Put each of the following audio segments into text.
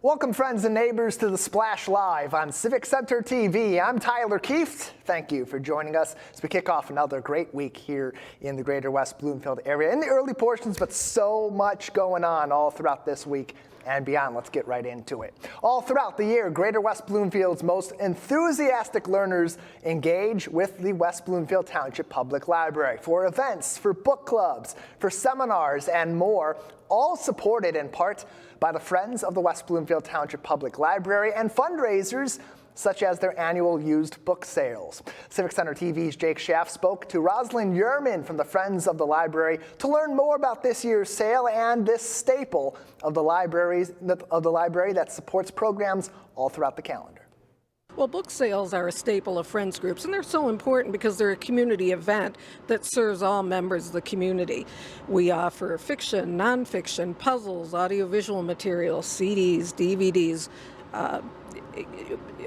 Welcome, friends and neighbors, to the Splash Live on Civic Center TV. I'm Tyler Kieft. Thank you for joining us as we kick off another great week here in the Greater West Bloomfield area. In the early portions, but so much going on all throughout this week and beyond. Let's get right into it. All throughout the year, Greater West Bloomfield's most enthusiastic learners engage with the West Bloomfield Township Public Library for events, for book clubs, for seminars, and more, all supported in part by the Friends of the West Bloomfield Township Public Library and fundraisers such as their annual used book sales. Civic Center TV's Jake Schaff spoke to Rosalind Yerman from the Friends of the Library to learn more about this year's sale and this staple of the library that supports programs all throughout the calendar. Well, book sales are a staple of Friends groups, and they're so important because they're a community event that serves all members of the community. We offer fiction, nonfiction, puzzles, audiovisual materials, CDs, DVDs,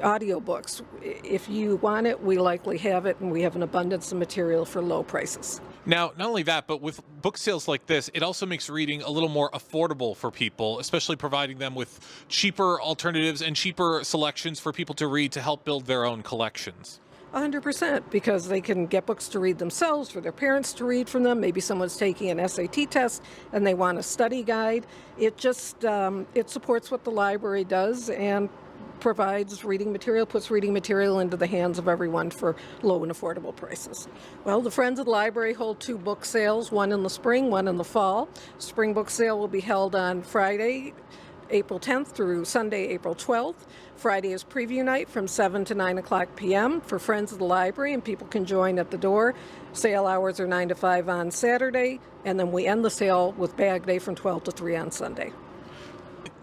audiobooks. If you want it, we likely have it, and we have an abundance of material for low prices. Now, not only that, but with book sales like this, it also makes reading a little more affordable for people, especially providing them with cheaper alternatives and cheaper selections for people to read to help build their own collections. 100%, because they can get books to read themselves, for their parents to read from them. Maybe someone's taking an SAT test and they want a study guide. It just, it supports what the library does and provides reading material, puts reading material into the hands of everyone for low and affordable prices. Well, the Friends of the Library hold two book sales, one in the spring, one in the fall. Spring book sale will be held on Friday, April 10th through Sunday, April 12th. Friday is preview night from 7 to 9 o'clock p.m. for Friends of the Library, and people can join at the door. Sale hours are 9 to 5 on Saturday, and then we end the sale with Bag Day from 12 to 3 on Sunday.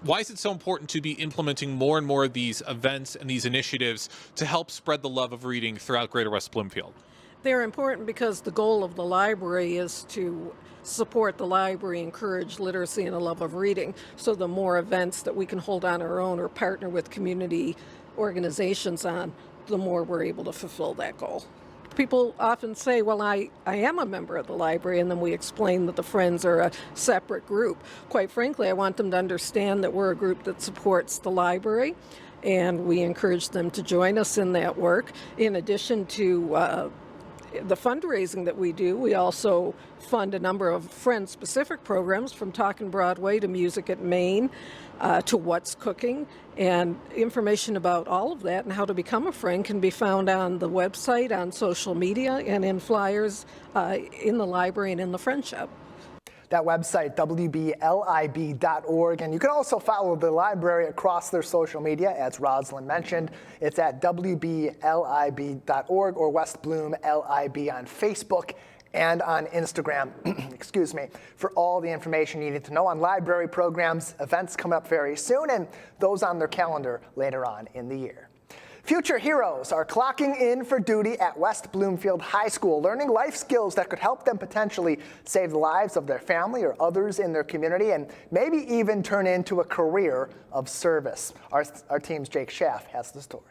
Why is it so important to be implementing more and more of these events and these initiatives to help spread the love of reading throughout Greater West Bloomfield? They're important because the goal of the library is to support the library, encourage literacy and a love of reading. So the more events that we can hold on our own or partner with community organizations on, the more we're able to fulfill that goal. People often say, well, I am a member of the library, and then we explain that the Friends are a separate group. Quite frankly, I want them to understand that we're a group that supports the library, and we encourage them to join us in that work. In addition to the fundraising that we do, we also fund a number of Friends-specific programs, from Talkin' Broadway to Music at Maine to What's Cooking. And information about all of that and how to become a Friend can be found on the website, on social media, and in flyers in the library and in the Friend Shop. That website, wblib.org, and you can also follow the library across their social media, as Rosalind mentioned. It's at wblib.org or West Bloom LIB on Facebook and on Instagram, excuse me, for all the information you need to know on library programs, events coming up very soon, and those on their calendar later on in the year. Future heroes are clocking in for duty at West Bloomfield High School, learning life skills that could help them potentially save the lives of their family or others in their community, and maybe even turn into a career of service. Our team's Jake Schaff has the story.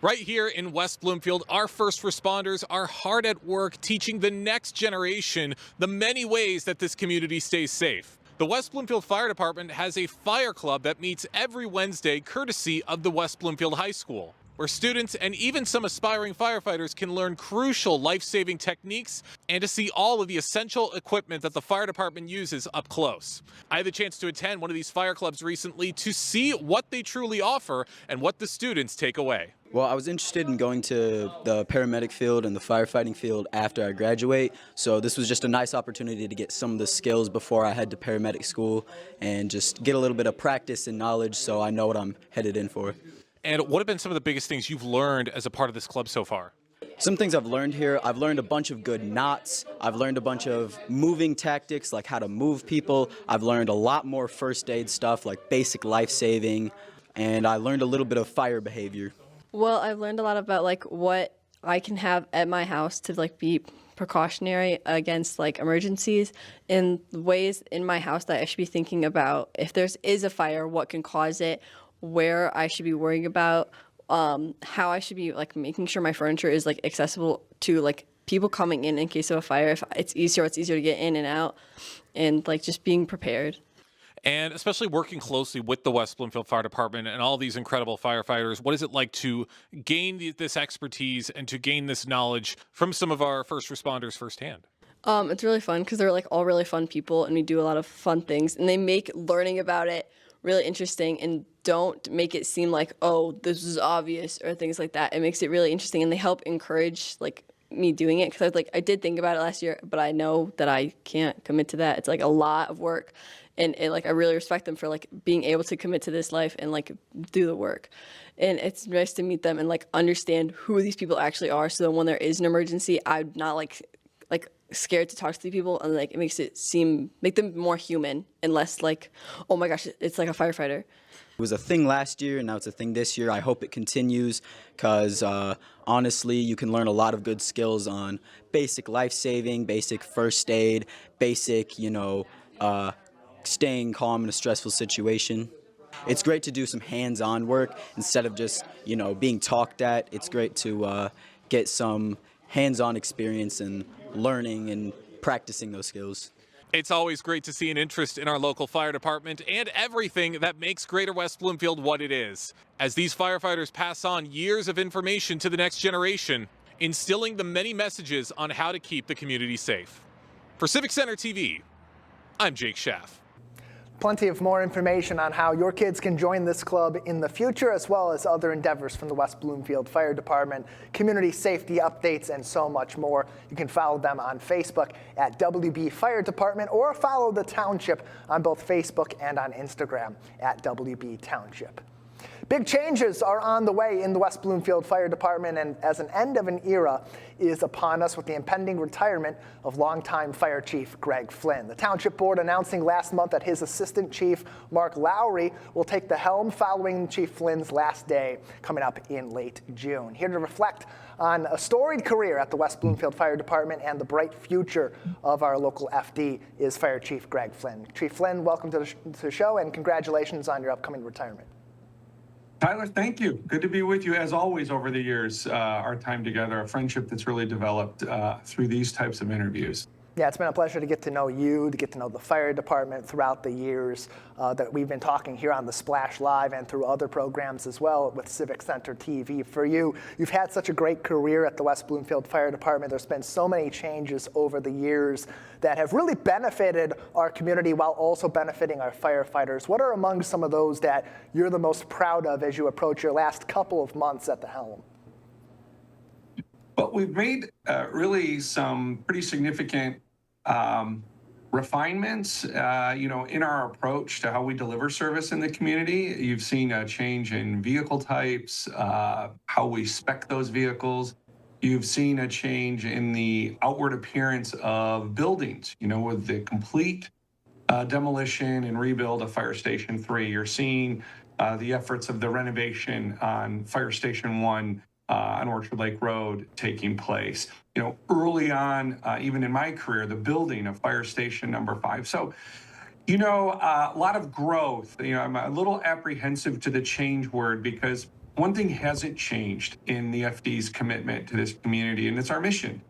Right here in West Bloomfield, our first responders are hard at work teaching the next generation the many ways that this community stays safe. The West Bloomfield Fire Department has a fire club that meets every Wednesday courtesy of the West Bloomfield High School, where students and even some aspiring firefighters can learn crucial life-saving techniques and to see all of the essential equipment that the fire department uses up close. I had the chance to attend one of these fire clubs recently to see what they truly offer and what the students take away. Well, I was interested in going to the paramedic field and the firefighting field after I graduate, so this was just a nice opportunity to get some of the skills before I head to paramedic school and just get a little bit of practice and knowledge so I know what I'm headed in for. And what have been some of the biggest things you've learned as a part of this club so far? Some things I've learned here, I've learned a bunch of good knots, I've learned a bunch of moving tactics, like how to move people, I've learned a lot more first aid stuff like basic life saving, and I learned a little bit of fire behavior. Well, I've learned a lot about what I can have at my house to be precautionary against emergencies, and ways in my house that I should be thinking about if there is a fire, what can cause it, where I should be worrying about, how I should be making sure my furniture is accessible to people coming in case of a fire. If it's easier to get in and out, and just being prepared. And especially working closely with the West Bloomfield Fire Department and all these incredible firefighters, what is it like to gain this expertise and to gain this knowledge from some of our first responders firsthand? It's really fun because they're like all really fun people, and we do a lot of fun things, and they make learning about it really interesting and don't make it seem like, oh, this is obvious or things like that. It makes it really interesting, and they help encourage like me doing it because I did think about it last year, but I know that I can't commit to that. It's like a lot of work, and I really respect them for like being able to commit to this life and like do the work. And it's nice to meet them and like understand who these people actually are, so that when there is an emergency, I'm not like scared to talk to the people, and like it makes it make them more human and less like, oh my gosh, it's like a firefighter. It was a thing last year, and now it's a thing this year. I hope it continues because honestly, you can learn a lot of good skills on basic life-saving, basic first aid, basic, staying calm in a stressful situation. It's great to do some hands-on work instead of just, being talked at. It's great to get some hands-on experience and learning and practicing those skills. It's always great to see an interest in our local fire department and everything that makes Greater West Bloomfield what it is. As these firefighters pass on years of information to the next generation, instilling the many messages on how to keep the community safe. For Civic Center TV, I'm Jake Schaff. Plenty of more information on how your kids can join this club in the future, as well as other endeavors from the West Bloomfield Fire Department, community safety updates, and so much more. You can follow them on Facebook at WB Fire Department, or follow the township on both Facebook and on Instagram at WB Township. Big changes are on the way in the West Bloomfield Fire Department, and as an end of an era is upon us with the impending retirement of longtime Fire Chief Greg Flynn. The Township Board announcing last month that his Assistant Chief, Mark Lowry, will take the helm following Chief Flynn's last day coming up in late June. Here to reflect on a storied career at the West Bloomfield Fire Department and the bright future of our local FD is Fire Chief Greg Flynn. Chief Flynn, welcome to the show, and congratulations on your upcoming retirement. Tyler, thank you. Good to be with you as always over the years, our time together, a friendship that's really developed through these types of interviews. Yeah, it's been a pleasure to get to know you, to get to know the fire department throughout the years that we've been talking here on the Splash Live and through other programs as well with Civic Center TV. For you, you've had such a great career at the West Bloomfield Fire Department. There's been so many changes over the years that have really benefited our community while also benefiting our firefighters. What are among some of those that you're the most proud of as you approach your last couple of months at the helm? But we've made really some pretty significant refinements, in our approach to how we deliver service in the community. You've seen a change in vehicle types, how we spec those vehicles. You've seen a change in the outward appearance of buildings, with the complete demolition and rebuild of Fire Station 3. You're seeing the efforts of the renovation on Fire Station 1 on Orchard Lake Road taking place. Early on, even in my career, the building of Fire Station number 5. So, a lot of growth. I'm a little apprehensive to the change word because one thing hasn't changed in the FD's commitment to this community, and it's our mission.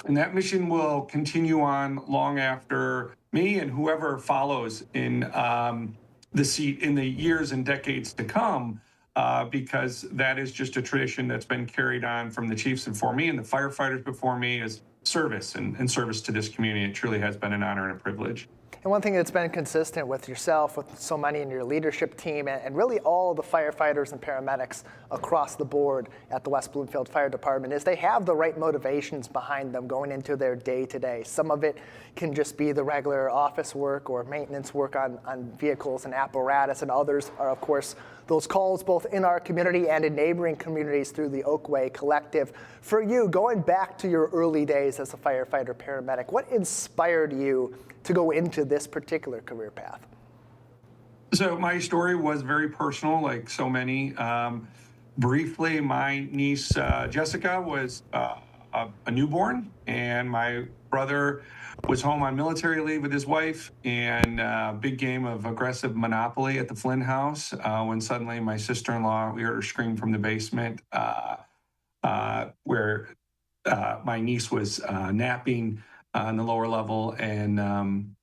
And that mission will continue on long after me and whoever follows in the seat in the years and decades to come. Because that is just a tradition that's been carried on from the chiefs before me and the firefighters before me as service and service to this community. It truly has been an honor and a privilege. And one thing that's been consistent with yourself, with so many in your leadership team, and really all the firefighters and paramedics across the board at the West Bloomfield Fire Department, is they have the right motivations behind them going into their day-to-day. Some of it can just be the regular office work or maintenance work on vehicles and apparatus, and others are, of course, those calls both in our community and in neighboring communities through the Oakway Collective. For you, going back to your early days as a firefighter paramedic, what inspired you to go into this particular career path? So my story was very personal, like so many. Briefly, my niece Jessica was a newborn, and my brother was home on military leave with his wife, and a big game of aggressive Monopoly at the Flynn house when suddenly my sister-in-law, we heard her scream from the basement where my niece was napping on the lower level, and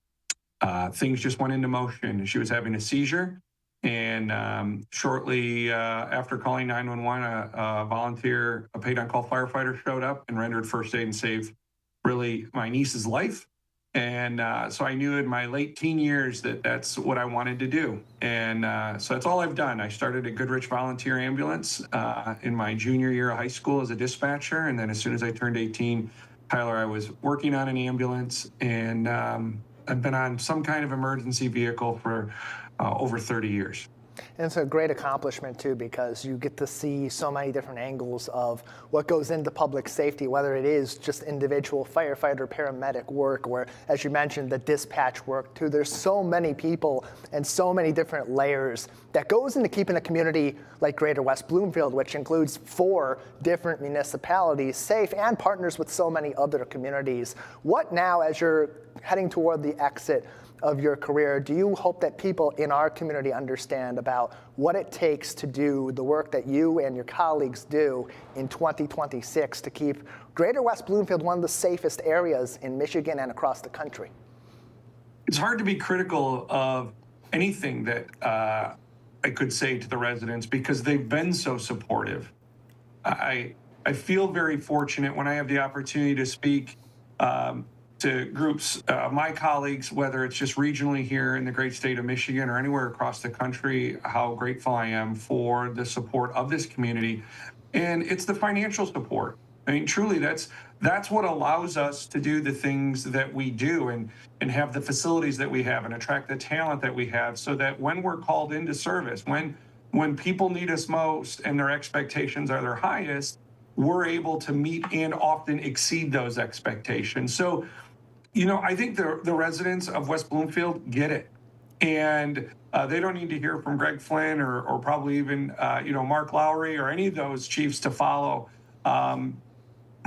things just went into motion. She was having a seizure. And shortly after calling 911, a volunteer, a paid-on-call firefighter showed up and rendered first aid and saved really my niece's life. And so I knew in my late teen years that that's what I wanted to do. And so that's all I've done. I started at Goodrich Volunteer Ambulance in my junior year of high school as a dispatcher. And then as soon as I turned 18, Tyler, I was working on an ambulance, and I've been on some kind of emergency vehicle for over 30 years. And it's a great accomplishment, too, because you get to see so many different angles of what goes into public safety, whether it is just individual firefighter, paramedic work, or, as you mentioned, the dispatch work, too. There's so many people and so many different layers that goes into keeping a community like Greater West Bloomfield, which includes 4 different municipalities, safe and partners with so many other communities. What now, as you're heading toward the exit of your career, do you hope that people in our community understand about what it takes to do the work that you and your colleagues do in 2026 to keep Greater West Bloomfield one of the safest areas in Michigan and across the country? It's hard to be critical of anything that I could say to the residents because they've been so supportive. I feel very fortunate when I have the opportunity to speak to groups, my colleagues, whether it's just regionally here in the great state of Michigan or anywhere across the country, how grateful I am for the support of this community. And it's the financial support. I mean, truly, that's what allows us to do the things that we do and have the facilities that we have and attract the talent that we have so that when we're called into service, when people need us most and their expectations are their highest, we're able to meet and often exceed those expectations. So, you know, I think the residents of West Bloomfield get it. And they don't need to hear from Greg Flynn or probably even, Mark Lowry or any of those chiefs to follow.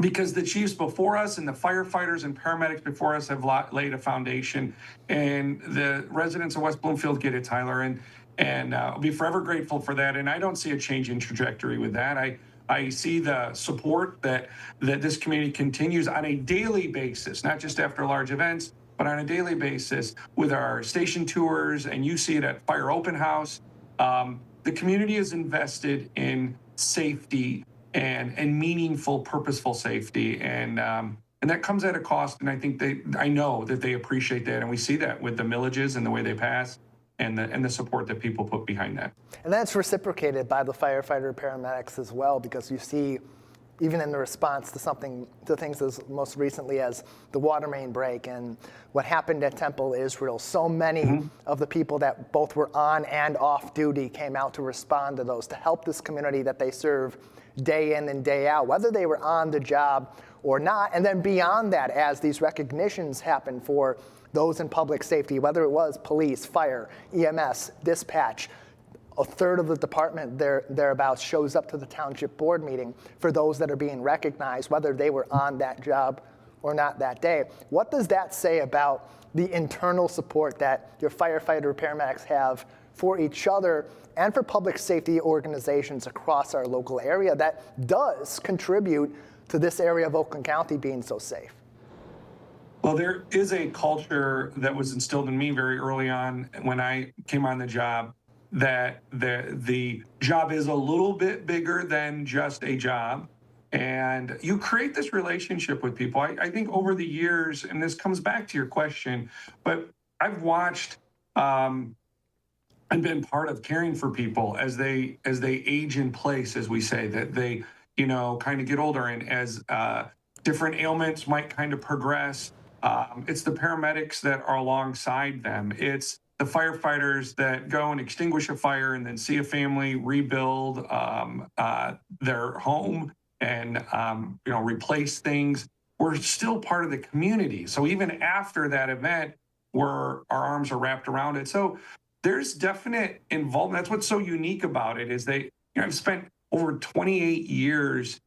Because the chiefs before us and the firefighters and paramedics before us have laid a foundation. And the residents of West Bloomfield get it, Tyler. And I'll be forever grateful for that. And I don't see a change in trajectory with that. I see the support that this community continues on a daily basis, not just after large events, but on a daily basis with our station tours, and you see it at Fire Open House. The community is invested in safety and meaningful, purposeful safety, and that comes at a cost. And I know that they appreciate that, and we see that with the millages and the way they pass. And the support that people put behind that. And that's reciprocated by the firefighter paramedics as well, because you see, even in the response to things as most recently as the water main break and what happened at Temple Israel, so many of the people that both were on and off duty came out to respond to those, to help this community that they serve day in and day out, whether they were on the job or not. And then beyond that, as these recognitions happen for those in public safety, whether it was police, fire, EMS, dispatch, a third of the department thereabouts shows up to the township board meeting for those that are being recognized, whether they were on that job or not that day. What does that say about the internal support that your firefighter paramedics have for each other and for public safety organizations across our local area that does contribute to this area of Oakland County being so safe? Well, there is a culture that was instilled in me very early on when I came on the job that the job is a little bit bigger than just a job. And you create this relationship with people. I think over the years, and this comes back to your question, but I've watched and been part of caring for people as they age in place, as we say, that they, kind of get older, and as different ailments might kind of progress. It's the paramedics that are alongside them. It's the firefighters that go and extinguish a fire and then see a family rebuild their home and replace things. We're still part of the community. So even after that event, our arms are wrapped around it. So there's definite involvement. That's what's so unique about it is I've spent over 28 years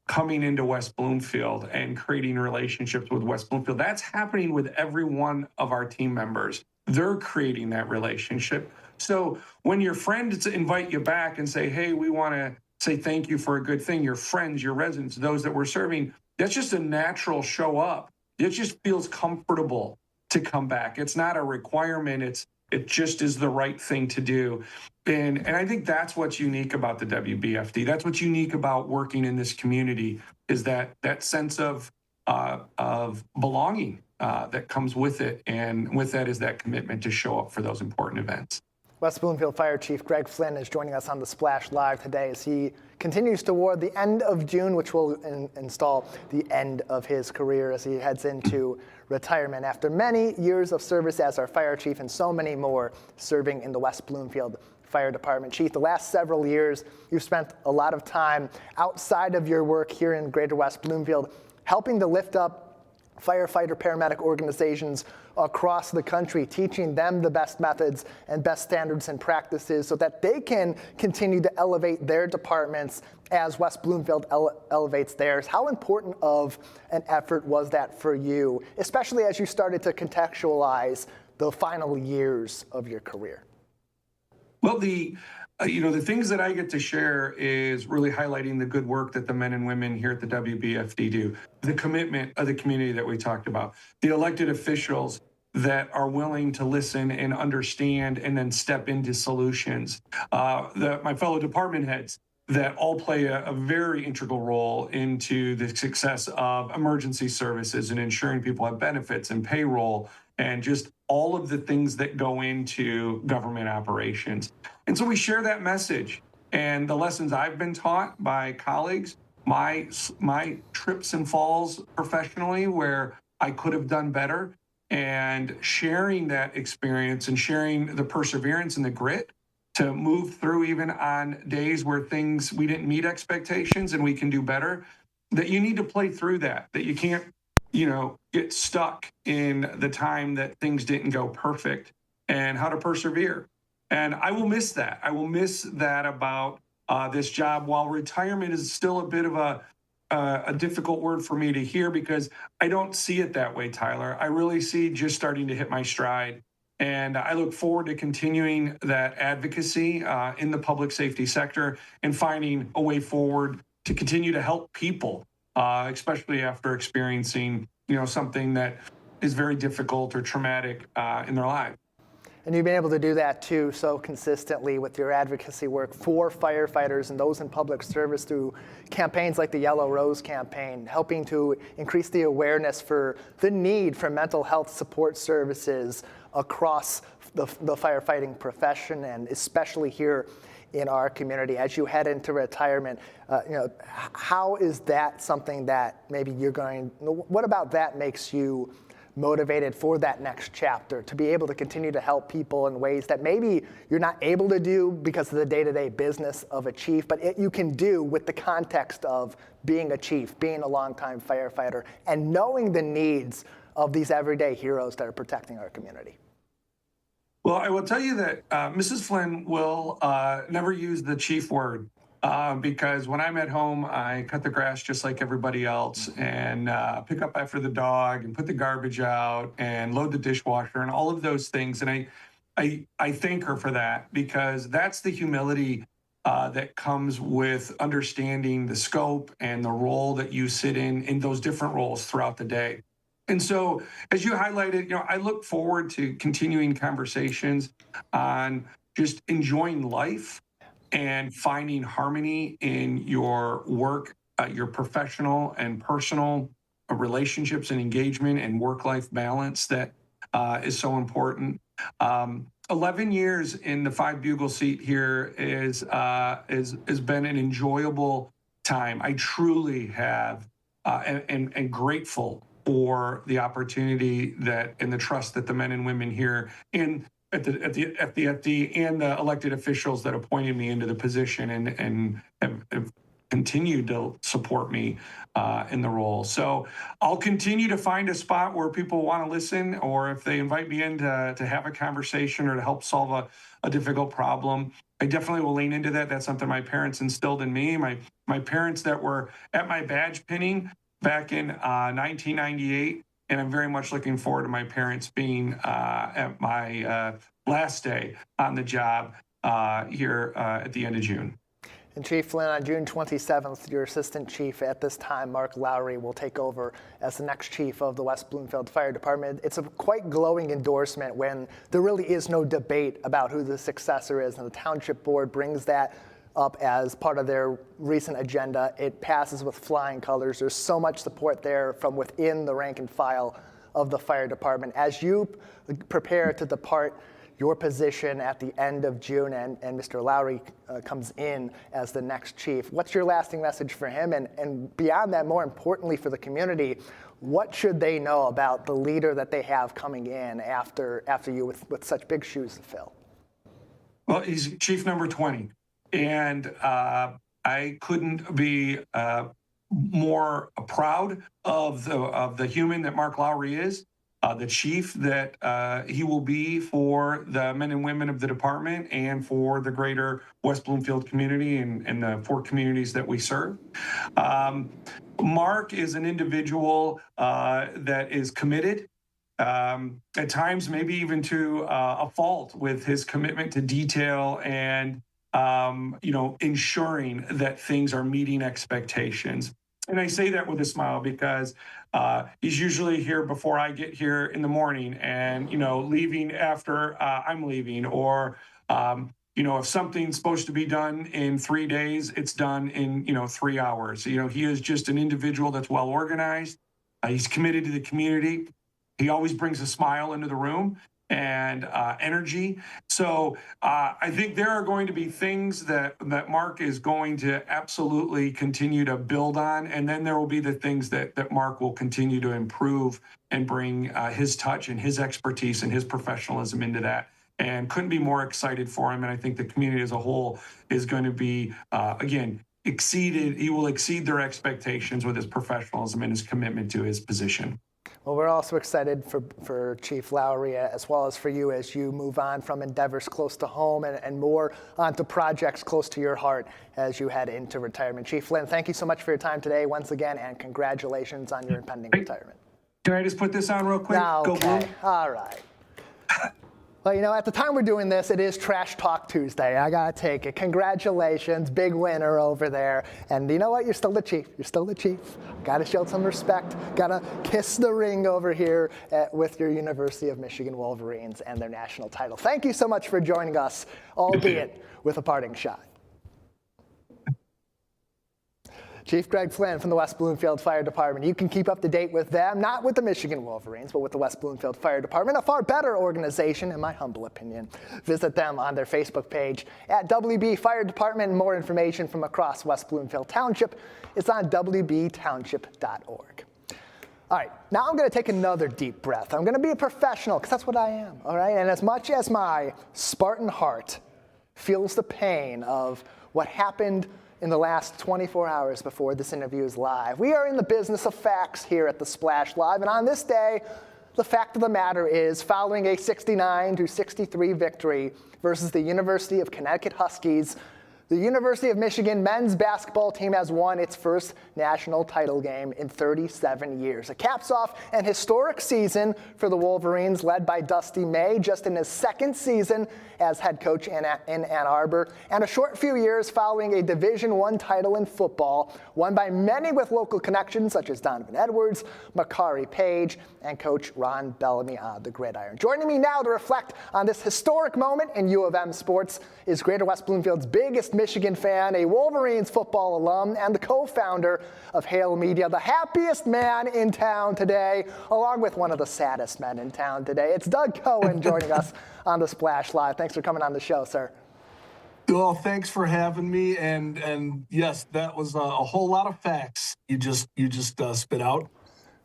coming into West Bloomfield and creating relationships with West Bloomfield. That's happening with every one of our team members. They're creating that relationship. So when your friends invite you back and say, hey, we want to say thank you for a good thing, your friends, your residents, those that we're serving, that's just a natural show up. It just feels comfortable to come back. It's not a requirement. It just is the right thing to do. And I think that's what's unique about the WBFD. That's what's unique about working in this community, is that sense of belonging that comes with it. And with that is that commitment to show up for those important events. West Bloomfield Fire Chief Greg Flynn is joining us on the Splash Live today as he continues toward the end of June, which will install the end of his career as he heads into retirement after many years of service as our fire chief and so many more serving in the West Bloomfield Fire Department. Chief, the last several years, you've spent a lot of time outside of your work here in Greater West Bloomfield, helping to lift up firefighter paramedic organizations across the country, teaching them the best methods and best standards and practices so that they can continue to elevate their departments as West Bloomfield elevates theirs. How important of an effort was that for you, especially as you started to contextualize the final years of your career? Well, the things that I get to share is really highlighting the good work that the men and women here at the WBFD do, the commitment of the community that we talked about, the elected officials that are willing to listen and understand and then step into solutions, my fellow department heads that all play a very integral role into the success of emergency services and ensuring people have benefits and payroll and just all of the things that go into government operations. And so we share that message and the lessons I've been taught by colleagues, my trips and falls professionally where I could have done better, and sharing that experience and sharing the perseverance and the grit to move through even on days where we didn't meet expectations and we can do better, that you need to play through that you can't, get stuck in the time that things didn't go perfect, and how to persevere. And I will miss that. I will miss that about this job. While retirement is still a bit of a difficult word for me to hear because I don't see it that way, Tyler. I really see just starting to hit my stride. And I look forward to continuing that advocacy in the public safety sector and finding a way forward to continue to help people, especially after experiencing, something that is very difficult or traumatic in their life. And you've been able to do that too so consistently with your advocacy work for firefighters and those in public service through campaigns like the Yellow Rose campaign, helping to increase the awareness for the need for mental health support services across the firefighting profession, and especially here in our community. As you head into retirement, how is that something that maybe what about that makes you motivated for that next chapter, to be able to continue to help people in ways that maybe you're not able to do because of the day-to-day business of a chief, but you can do with the context of being a chief, being a longtime firefighter, and knowing the needs of these everyday heroes that are protecting our community? Well, I will tell you that Mrs. Flynn will never use the chief word. Because when I'm at home, I cut the grass just like everybody else and pick up after the dog and put the garbage out and load the dishwasher and all of those things. And I thank her for that, because that's the humility that comes with understanding the scope and the role that you sit in those different roles throughout the day. And so, as you highlighted, I look forward to continuing conversations on just enjoying life and finding harmony in your work, your professional and personal relationships and engagement and work-life balance that is so important. 11 years in the 5 Bugle seat here has been an enjoyable time. I truly have and grateful for the opportunity and the trust that the men and women here at the FDFD and the elected officials that appointed me into the position and have continued to support me in the role. So I'll continue to find a spot where people want to listen, or if they invite me in to have a conversation or to help solve a difficult problem, I definitely will lean into that. That's something my parents instilled in me. My parents that were at my badge pinning back in 1998. And I'm very much looking forward to my parents being at my last day on the job here at the end of June. And Chief Flynn, on June 27th, your assistant chief at this time, Mark Lowry, will take over as the next chief of the West Bloomfield Fire Department. It's a quite glowing endorsement when there really is no debate about who the successor is, and the township board brings that up as part of their recent agenda. It passes with flying colors. There's so much support there from within the rank and file of the fire department. As you prepare to depart your position at the end of June and Mr. Lowry comes in as the next chief, what's your lasting message for him? And beyond that, more importantly for the community, what should they know about the leader that they have coming in after you with such big shoes to fill? Well, he's chief number 20. And I couldn't be more proud of the human that Mark Lowry is, the chief that he will be for the men and women of the department and for the greater West Bloomfield community and the 4 communities that we serve. Mark is an individual that is committed, at times maybe even to a fault, with his commitment to detail and ensuring that things are meeting expectations. And I say that with a smile because he's usually here before I get here in the morning and, leaving after I'm leaving, or, if something's supposed to be done in 3 days, it's done in, 3 hours. He is just an individual that's well organized. He's committed to the community. He always brings a smile into the room and energy. So I think there are going to be things that Mark is going to absolutely continue to build on. And then there will be the things that Mark will continue to improve and bring his touch and his expertise and his professionalism into that. And couldn't be more excited for him. And I think the community as a whole is going to be, he will exceed their expectations with his professionalism and his commitment to his position. Well, we're also excited for Chief Lowry, as well as for you, as you move on from endeavors close to home and more onto projects close to your heart as you head into retirement. Chief Flynn, thank you so much for your time today once again, and congratulations on your impending retirement. Can I just put this on real quick? No, Go okay. Blue. All right. Well, at the time we're doing this, it is Trash Talk Tuesday. I got to take it. Congratulations. Big winner over there. And you know what? You're still the chief. You're still the chief. Got to show some respect. Got to kiss the ring over here with your University of Michigan Wolverines and their national title. Thank you so much for joining us, albeit with a parting shot. Chief Greg Flynn from the West Bloomfield Fire Department. You can keep up to date with them, not with the Michigan Wolverines, but with the West Bloomfield Fire Department, a far better organization, in my humble opinion. Visit them on their Facebook page at WB Fire Department. More information from across West Bloomfield Township is on wbtownship.org. All right, now I'm going to take another deep breath. I'm going to be a professional, because that's what I am, all right? And as much as my Spartan heart feels the pain of what happened in the last 24 hours before this interview is live, we are in the business of facts here at the Splash Live. And on this day, the fact of the matter is, following a 69-63 victory versus the University of Connecticut Huskies, the University of Michigan men's basketball team has won its first national title game in 37 years. It caps off an historic season for the Wolverines, led by Dusty May, just in his second season as head coach in Ann Arbor, and a short few years following a Division I title in football, won by many with local connections such as Donovan Edwards, Makari Page, and Coach Ron Bellamy on the gridiron. Joining me now to reflect on this historic moment in U of M sports is Greater West Bloomfield's biggest Michigan fan, a Wolverines football alum, and the co-founder of Hale Media, the happiest man in town today, along with one of the saddest men in town today. It's Doug Cohen joining us on the Splash Live. Thanks for coming on the show, sir. Well, thanks for having me. And yes, that was a whole lot of facts you just spit out.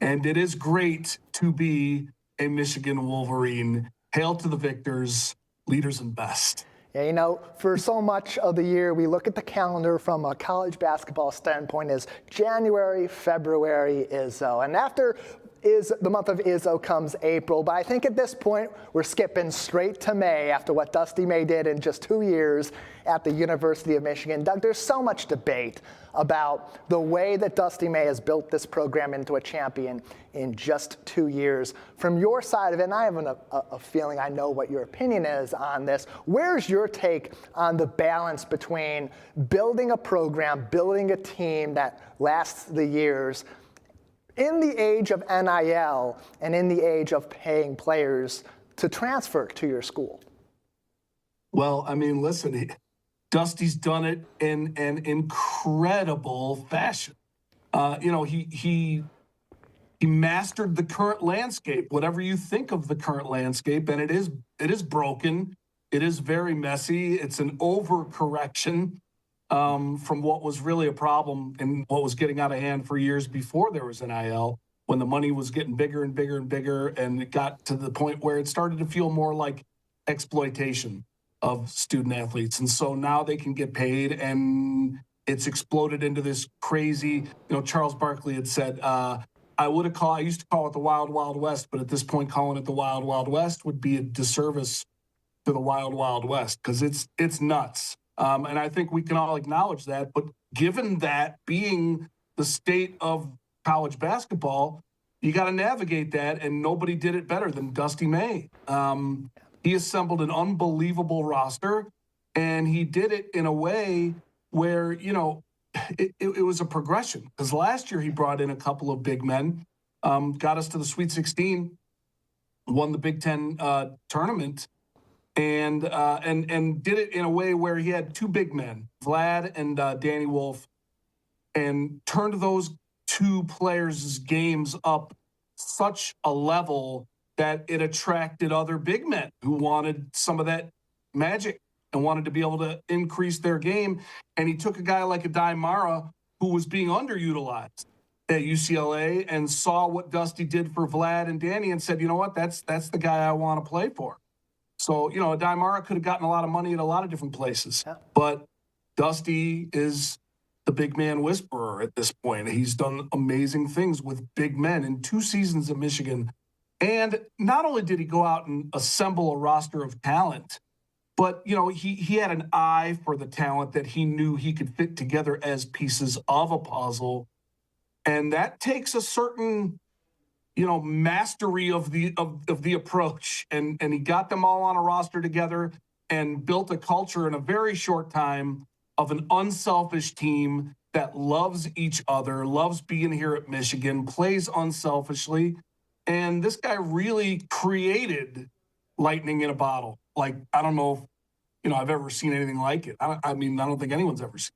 And it is great to be a Michigan Wolverine. Hail to the victors, leaders and best. Yeah, for so much of the year, we look at the calendar from a college basketball standpoint as January, February is so. And after the month of Izzo comes April, but I think at this point we're skipping straight to May after what Dusty May did in just 2 years at the University of Michigan. Doug, there's so much debate about the way that Dusty May has built this program into a champion in just 2 years. From your side of it, and I have a feeling I know what your opinion is on this, where's your take on the balance between building a program, building a team that lasts the years, in the age of NIL and in the age of paying players to transfer to your school? Well, I mean, listen, Dusty's done it in an incredible fashion. He mastered the current landscape, whatever you think of the current landscape, and it is broken. It is very messy. It's an overcorrection from what was really a problem and what was getting out of hand for years before there was NIL, when the money was getting bigger and bigger and bigger, and it got to the point where it started to feel more like exploitation of student athletes. And so now they can get paid, and it's exploded into this crazy, Charles Barkley had said, I used to call it the Wild Wild West, but at this point calling it the Wild Wild West would be a disservice to the Wild Wild West, because it's nuts. And I think we can all acknowledge that. But given that being the state of college basketball, you got to navigate that, and nobody did it better than Dusty May. He assembled an unbelievable roster, and he did it in a way where, it was a progression. Because last year he brought in a couple of big men, got us to the Sweet 16, won the Big Ten tournament, and did it in a way where he had two big men, Vlad and Danny Wolf, and turned those two players' games up such a level that it attracted other big men who wanted some of that magic and wanted to be able to increase their game. And he took a guy like a Mara, who was being underutilized at UCLA, and saw what Dusty did for Vlad and Danny and said, you know what, that's the guy I want to play for. So, Mara could have gotten a lot of money at a lot of different places. Yeah. But Dusty is the big man whisperer at this point. He's done amazing things with big men in 2 seasons at Michigan. And not only did he go out and assemble a roster of talent, but, he had an eye for the talent that he knew he could fit together as pieces of a puzzle. And that takes a certain, mastery of the approach. And he got them all on a roster together and built a culture in a very short time of an unselfish team that loves each other, loves being here at Michigan, plays unselfishly. And this guy really created lightning in a bottle. Like, I don't know if, I've ever seen anything like it. I don't think anyone's ever seen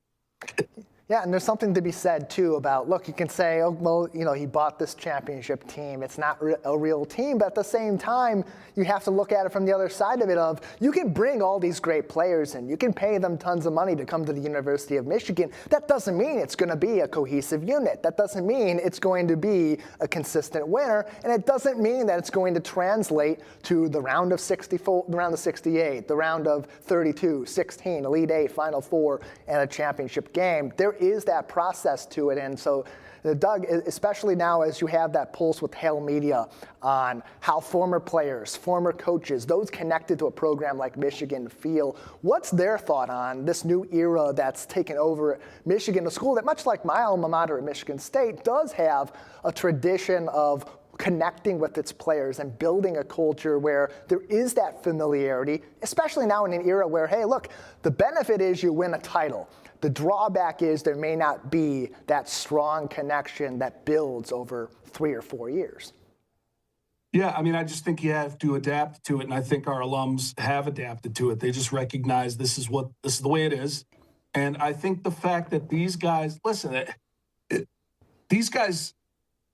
it. Yeah, and there's something to be said, too, about, look, you can say, oh, well, he bought this championship team. It's not a real team. But at the same time, you have to look at it from the other side of it of, you can bring all these great players in. You can pay them tons of money to come to the University of Michigan. That doesn't mean it's going to be a cohesive unit. That doesn't mean it's going to be a consistent winner. And it doesn't mean that it's going to translate to the round of 64, the round of 68, the round of 32, 16, Elite 8, Final Four, and a championship game. There is that process to it. And so, Doug, especially now as you have that pulse with Hail Media on how former players, former coaches, those connected to a program like Michigan feel, what's their thought on this new era that's taken over Michigan, a school that, much like my alma mater at Michigan State, does have a tradition of connecting with its players and building a culture where there is that familiarity, especially now in an era where, hey, look, the benefit is you win a title. The drawback is there may not be that strong connection that builds over 3 or 4 years. Yeah, I just think you have to adapt to it, and I think our alums have adapted to it. They just recognize this is the way it is. And I think the fact that these guys, these guys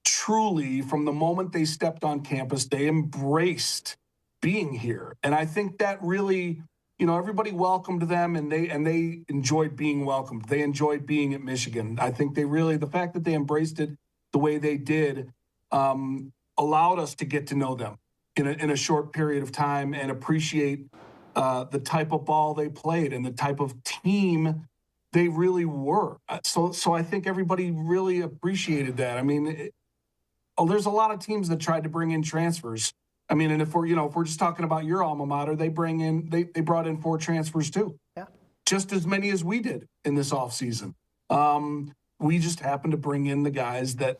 truly, from the moment they stepped on campus, they embraced being here. And I think that really, everybody welcomed them, and they enjoyed being welcomed. They enjoyed being at Michigan. I think the fact that they embraced it the way they did allowed us to get to know them in a short period of time and appreciate the type of ball they played and the type of team they really were. So I think everybody really appreciated that. there's a lot of teams that tried to bring in transfers. I mean, and if we're just talking about your alma mater, they brought in 4 transfers too. Yeah. Just as many as we did in this offseason. We just happened to bring in the guys that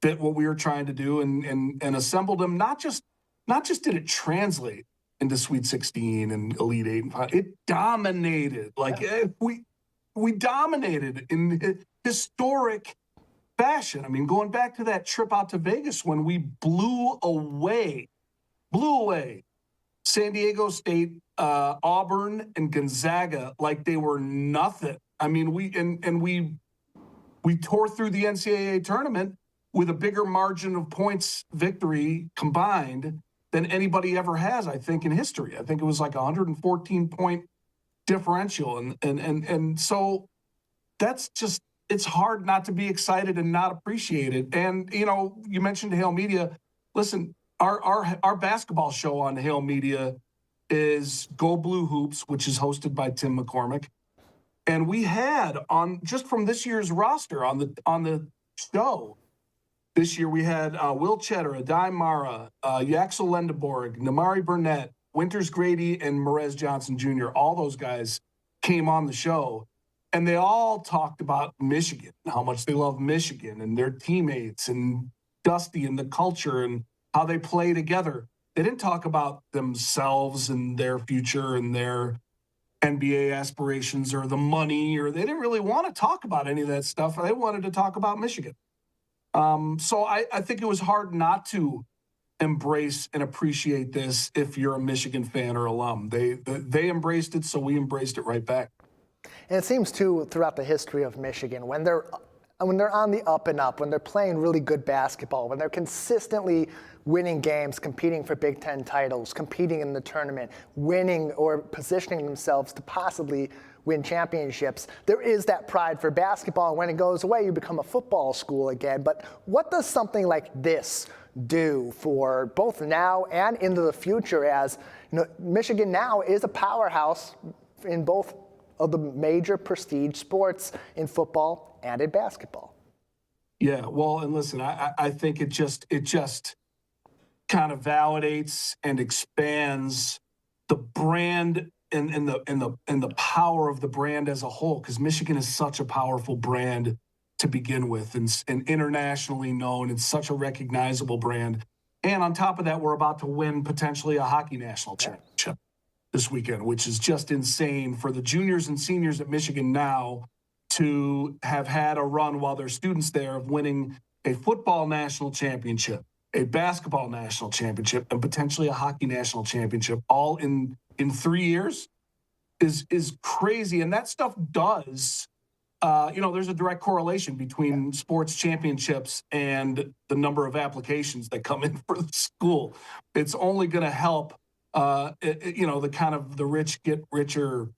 fit what we were trying to do and assembled them. Not just did it translate into Sweet 16 and Elite 8 and 5. It dominated. We dominated in historic fashion. I mean, going back to that trip out to Vegas when we blew away San Diego State, Auburn, and Gonzaga like they were nothing. I mean, we tore through the NCAA tournament with a bigger margin of points victory combined than anybody ever has, I think, in history. I think it was like 114-point differential. And so that's just, it's hard not to be excited and not appreciate it. And, you mentioned Hail Media. Listen, our basketball show on Hail Media is Go Blue Hoops, which is hosted by Tim McCormick. And we had just from this year's roster on the show, this year we had Will Cheddar, Adai Mara, Yaxel Lendeborg, Namari Burnett, Winters Grady, and Merez Johnson Jr. All those guys came on the show, and they all talked about Michigan, how much they love Michigan and their teammates and Dusty and the culture and how they play together. They didn't talk about themselves and their future and their NBA aspirations or the money, or they didn't really want to talk about any of that stuff. They wanted to talk about Michigan. So I think it was hard not to embrace and appreciate this if you're a Michigan fan or alum. They embraced it, so we embraced it right back. And it seems, too, throughout the history of Michigan, when they're on the up and up, when they're playing really good basketball, when they're consistently winning games, competing for Big Ten titles, competing in the tournament, winning or positioning themselves to possibly win championships, there is that pride for basketball. And when it goes away, you become a football school again. But what does something like this do for both now and into the future, as Michigan now is a powerhouse in both of the major prestige sports, in football and in basketball? Yeah, well, and listen, I think it just kind of validates and expands the brand and the power of the brand as a whole, because Michigan is such a powerful brand to begin with and internationally known. It's such a recognizable brand. And on top of that, we're about to win potentially a hockey national championship this weekend, which is just insane for the juniors and seniors at Michigan now to have had a run while they're students there of winning a football national championship, a basketball national championship, and potentially a hockey national championship all in 3 years is crazy. And that stuff does, there's a direct correlation between sports championships and the number of applications that come in for the school. It's only going to help, the kind of the rich get richer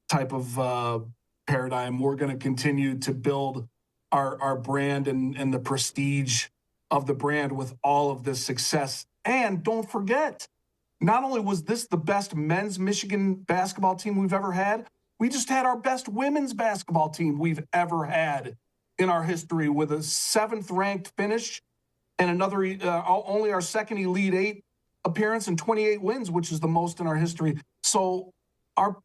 type of paradigm. We're going to continue to build our brand and the prestige of the brand with all of this success. And don't forget, not only was this the best men's Michigan basketball team we've ever had, we just had our best women's basketball team we've ever had in our history, with a 7th-ranked finish and another, only our second Elite 8 appearance and 28 wins, which is the most in our history. So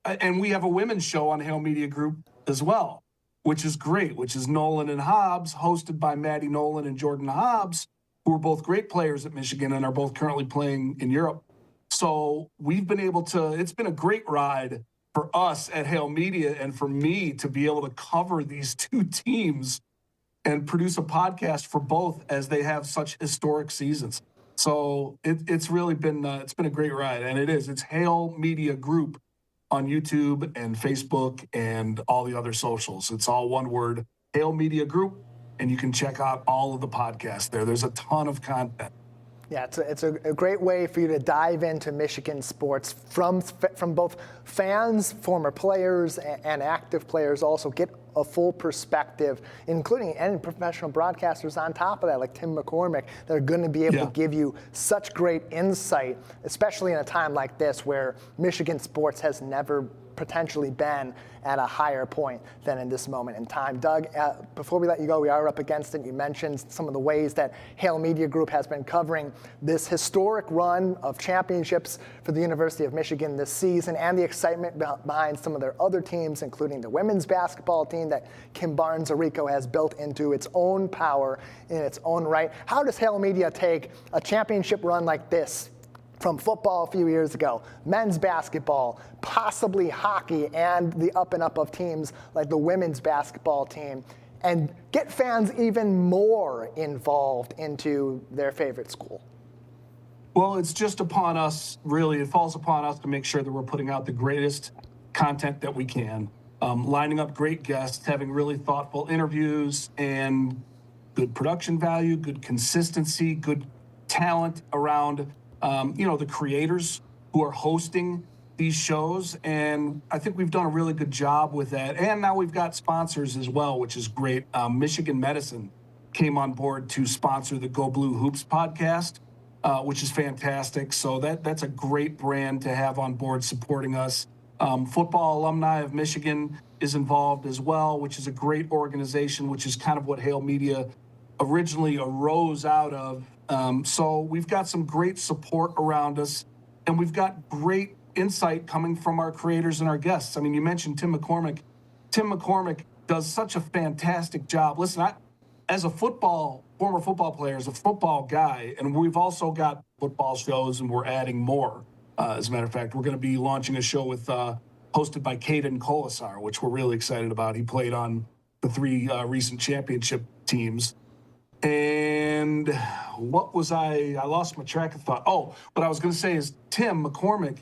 and we have a women's show on Hail Media Group as well, which is great, which is Nolan and Hobbs, hosted by Maddie Nolan and Jordan Hobbs, who are both great players at Michigan and are both currently playing in Europe. So we've been able to, it's been a great ride for us at Hail Media and for me to be able to cover these two teams and produce a podcast for both as they have such historic seasons. So it's really been, it's been a great ride, and it is. It's Hail Media Group on YouTube and Facebook and all the other socials. It's all one word, Hail Media Group, and you can check out all of the podcasts there. There's a ton of content. Yeah, it's a great way for you to dive into Michigan sports from both fans, former players, and active players. Also get a full perspective, including any professional broadcasters on top of that, like Tim McCormick, that are going to be able to give you such great insight, especially in a time like this where Michigan sports has never potentially been at a higher point than in this moment in time. Doug, before we let you go, we are up against it. You mentioned some of the ways that Hale Media Group has been covering this historic run of championships for the University of Michigan this season and the excitement behind some of their other teams, including the women's basketball team that Kim Barnes-Arico has built into its own power in its own right. How does Hale Media take a championship run like this from football a few years ago, men's basketball, possibly hockey, and the up and up of teams like the women's basketball team, and get fans even more involved into their favorite school? Well, it's just upon us, really. It falls upon us to make sure that we're putting out the greatest content that we can, lining up great guests, having really thoughtful interviews, and good production value, good consistency, good talent around the creators who are hosting these shows. And I think we've done a really good job with that. And now we've got sponsors as well, which is great. Michigan Medicine came on board to sponsor the Go Blue Hoops podcast, which is fantastic. So that's a great brand to have on board supporting us. Football Alumni of Michigan is involved as well, which is a great organization, which is kind of what Hale Media originally arose out of. So we've got some great support around us, and we've got great insight coming from our creators and our guests. I mean, you mentioned Tim McCormick. Tim McCormick does such a fantastic job. Listen, as a former football player, as a football guy, and we've also got football shows, and we're adding more. As a matter of fact, we're going to be launching a show with hosted by Caden Colasar, which we're really excited about. He played on the 3 recent championship teams. And what was I lost my track of thought. Oh, what I was going to say is Tim McCormick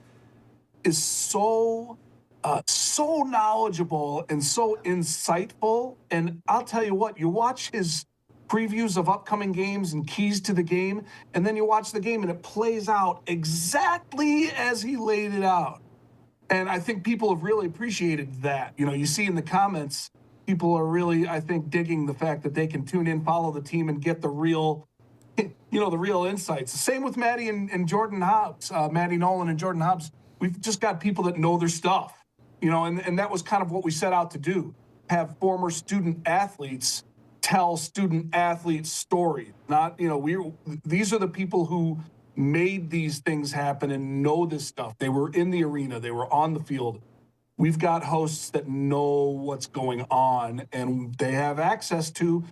is so knowledgeable and so insightful. And I'll tell you what, you watch his previews of upcoming games and keys to the game, and then you watch the game and it plays out exactly as he laid it out. And I think people have really appreciated that. You see in the comments, people are really, I think, digging the fact that they can tune in, follow the team, and get the real, the real insights. The same with Maddie and Jordan Hobbs, Maddie Nolan and Jordan Hobbs. We've just got people that know their stuff, and that was kind of what we set out to do, have former student athletes tell student athletes stories. Not, these are the people who made these things happen and know this stuff. They were in the arena. They were on the field. We've got hosts that know what's going on, and they have access to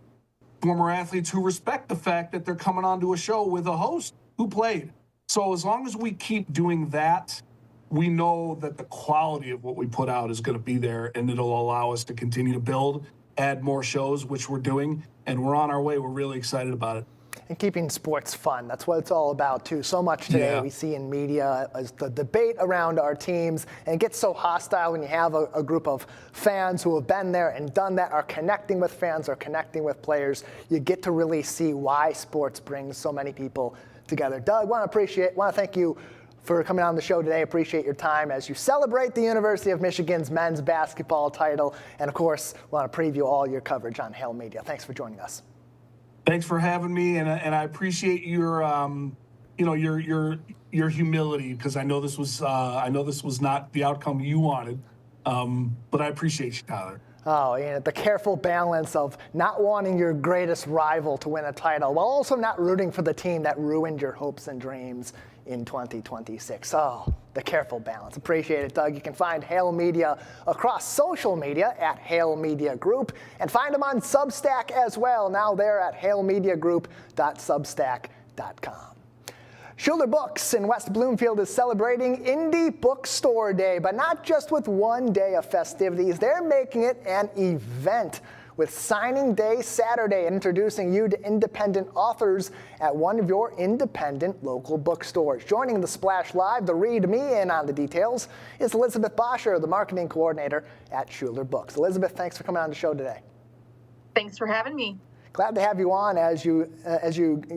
former athletes who respect the fact that they're coming onto a show with a host who played. So as long as we keep doing that, we know that the quality of what we put out is going to be there, and it'll allow us to continue to build, add more shows, which we're doing, and we're on our way. We're really excited about it. And keeping sports fun. That's what it's all about, too. So much today we see in media is the debate around our teams, and it gets so hostile when you have a group of fans who have been there and done that, are connecting with fans, are connecting with players. You get to really see why sports brings so many people together. Doug, want to thank you for coming on the show today. Appreciate your time as you celebrate the University of Michigan's men's basketball title, and of course, want to preview all your coverage on Hale Media. Thanks for joining us. Thanks for having me, and I appreciate your humility, because I know this was not the outcome you wanted, but I appreciate you, Tyler. Oh, the careful balance of not wanting your greatest rival to win a title while also not rooting for the team that ruined your hopes and dreams in 2026. Oh, the careful balance. Appreciate it, Doug. You can find Hale Media across social media at Hale Media Group, and find them on Substack as well. Now they're at halemediagroup.substack.com. Schuler Books in West Bloomfield is celebrating Indie Bookstore Day, but not just with one day of festivities. They're making it an event with Signing Day Saturday and introducing you to independent authors at one of your independent local bookstores. Joining the Splash Live to read me in on the details is Elizabeth Boscher, the marketing coordinator at Schuler Books. Elizabeth, thanks for coming on the show today. Thanks for having me. Glad to have you on as you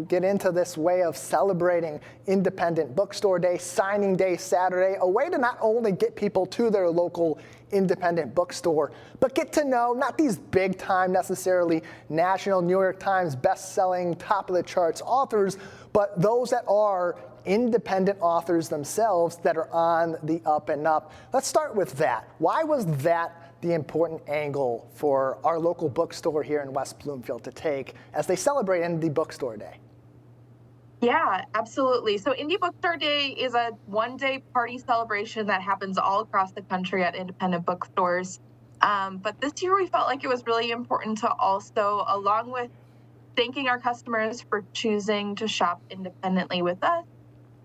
get into this way of celebrating Independent Bookstore Day, Signing Day Saturday, a way to not only get people to their local independent bookstore, but get to know not these big time necessarily national New York Times best-selling, top of the charts authors, but those that are independent authors themselves that are on the up and up. Let's start with that. Why was that the important angle for our local bookstore here in West Bloomfield to take as they celebrate Indie Bookstore Day? Yeah, absolutely. So Indie Bookstore Day is a one-day party celebration that happens all across the country at independent bookstores. But this year we felt like it was really important to also, along with thanking our customers for choosing to shop independently with us,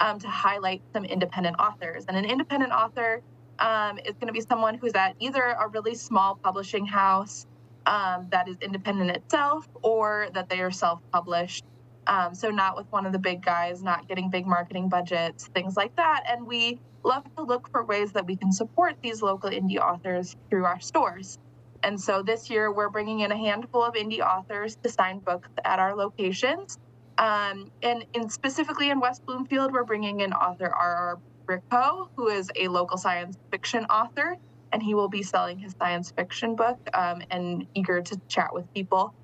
to highlight some independent authors. And an independent author is going to be someone who's at either a really small publishing house that is independent itself, or that they are self-published. So not with one of the big guys, not getting big marketing budgets, things like that. And we love to look for ways that we can support these local indie authors through our stores. And so this year we're bringing in a handful of indie authors to sign books at our locations. And specifically in West Bloomfield, we're bringing in author R.R. Bricko, who is a local science fiction author, and he will be selling his science fiction book and eager to chat with people.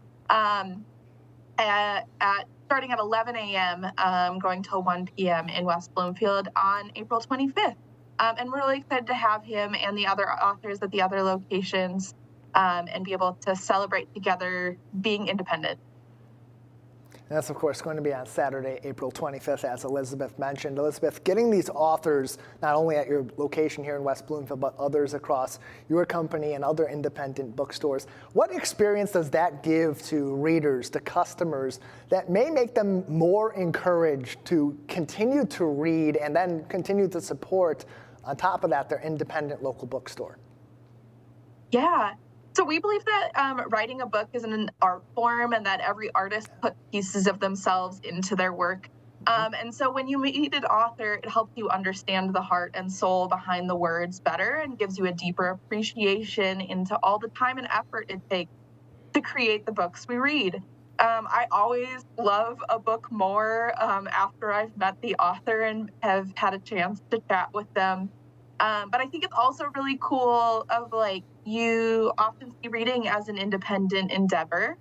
Starting at 11 a.m., going till 1 p.m. in West Bloomfield on April 25th. And we're really excited to have him and the other authors at the other locations and be able to celebrate together being independent. And that's, of course, going to be on Saturday, April 25th, as Elizabeth mentioned. Elizabeth, getting these authors not only at your location here in West Bloomfield, but others across your company and other independent bookstores, what experience does that give to readers, to customers, that may make them more encouraged to continue to read and then continue to support, on top of that, their independent local bookstore? Yeah. So we believe that writing a book is an art form, and that every artist puts pieces of themselves into their work. And so when you meet an author, it helps you understand the heart and soul behind the words better, and gives you a deeper appreciation into all the time and effort it takes to create the books we read. I always love a book more after I've met the author and have had a chance to chat with them. But I think it's also really cool of, like, you often see reading as an independent endeavor,